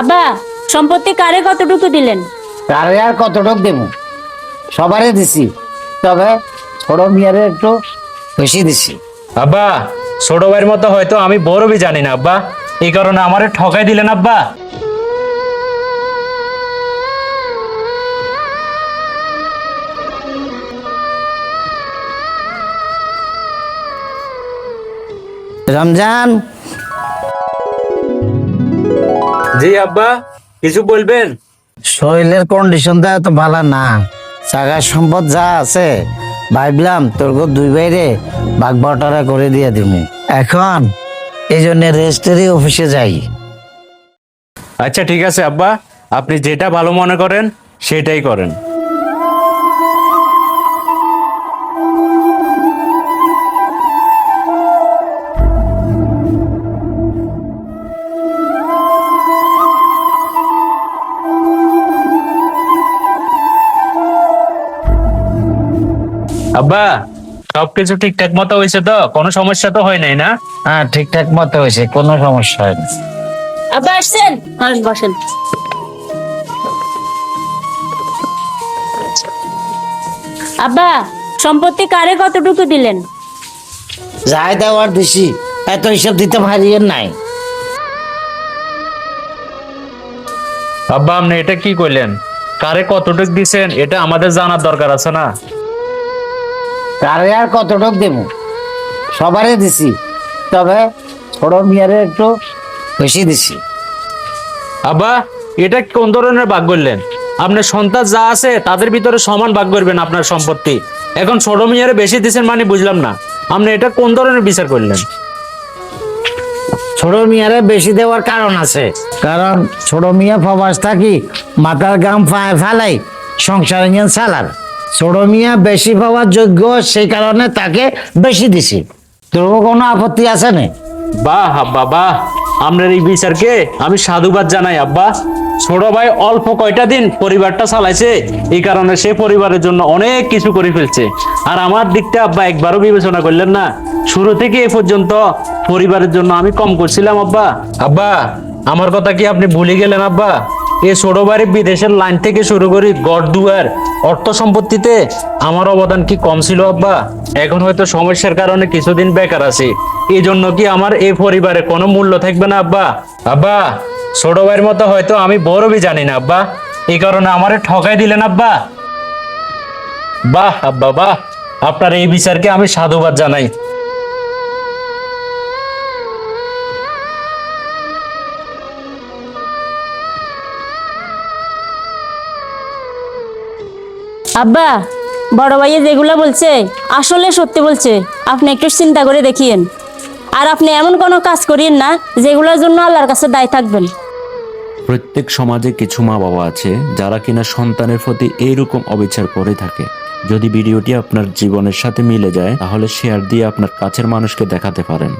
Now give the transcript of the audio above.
আব্বা, সম্পত্তি কারে কতটুকু দিলেন? কারে আর কতটুক দেব? সবারই দিছি, তবে ছোট মিয়ারে একটু বেশি দিছি। আব্বা, ছোট ভাইয়ের মতো হয়তো আমি বড় জানি না আব্বা, এই কারণে আমারে ঠকাই দিলেন আব্বা। রমজান, জি আব্বা, কিছু বলবেন? শরীরের কন্ডিশনটা এত ভালো না। জায়গা সম্পদ যা আছে ভাবলাম তোর দুই বাইরে ভাগ বটারা করে দিয়ে দিব। এখন এই জন্য রেজিস্ট্রি অফিসে যাই। আচ্ছা ঠিক আছে আব্বা, আপনি যেটা ভালো মনে করেন সেটাই করেন। আব্বা, সবকিছু ঠিকঠাক মতো হয়েছে তো? কোনো সমস্যা তো হয় নাই না? হ্যাঁ, ঠিকঠাক মতো হয়েছে, কোনো সমস্যা হয়নি। আব্বা আসছেন? বসেন। আব্বা, সম্পত্তি কারে কতটুকু দিলেন? যাই দেওয়ার দিছি, এত হিসাব দিতে পারিয়েন নাই। আব্বা, আপনি এটা কি কইলেন? কারে কতটুক দিছেন এটা আমাদের জানার দরকার আছে না? কারে আর কতটুক দেব? সবারই দিছি, তবে ছোট মিয়ারে একটু বেশি দিছি। আব্বা, এটা কোন ধরনের ভাগ করলেন? আপনার সন্তান যা আছে তাদের ভিতরে সমান ভাগ করবেন আপনার সম্পত্তি। এখন ছোট মিয়ারে বেশি দিছেন মানে বুঝলাম না, আপনি এটা কোন ধরনের বিচার করলেন? ছোট মিয়ারে বেশি দেওয়ার কারণ আছে, কারণ ছোট মিয়া প্রবাস থাকি মাথার গাম ফালাই সংসার নিয়ে চালার। ছোট মিয়া বেশি পাওয়ার যোগ্য, সেই কারণে তাকে বেশি দিছি। তোর কোনো আপত্তি আছে না? বাহ আব্বা বাহ, আপনার এই বিচারকে আমি সাধুবাদ জানাই আব্বা। ছোট ভাই অল্প কয়টা দিন পরিবারটা চালাইছে, এই কারণে সে পরিবারের জন্য অনেক কিছু করে ফেলছে। আর আমার দিকটা আব্বা একবারও বিবেচনা করলেন না। শুরু থেকে এ পর্যন্ত পরিবারের জন্য আমি কম করছিলাম আব্বা। আব্বা, আমার কথা কি আপনি ভুলে গেলেন আব্বা? এই ছোট ভাইয়ের বিদেশের লাইন থেকে শুরু করি গড় দুয়ার অর্থ সম্পত্তিতে আমার অবদান কি কম ছিল আব্বা? এখন হয়তো সমস্যার কারণে কিছুদিন বেকার আছি, এই জন্য কি আমার এই পরিবারে কোনো মূল্য থাকবে না আব্বা? আব্বা, ছোট ভাইয়ের মতো হয়তো আমি বড় জানি না আব্বা, এই কারণে আমারে ঠকাই দিলেন আব্বা। বাহ আব্বা বাহ, আপনার এই বিচারকে আমি সাধুবাদ জানাই। আব্বা, বড় ভাইয়ে যেগুলা বলছে আসলে সত্যি বলছে। আপনি একটু চিন্তা করে দেখিয়েন, আর আপনি এমন কোনো কাজ করিয়েন না যেগুলোর জন্য আল্লাহর কাছে দায় থাকবেন। প্রত্যেক সমাজে কিছু মা বাবা আছে যারা কিনা সন্তানের প্রতি এইরকম অবিচার করে থাকে। যদি ভিডিওটি আপনার জীবনের সাথে মিলে যায় তাহলে শেয়ার দিয়ে আপনার কাছের মানুষকে দেখাতে পারেন।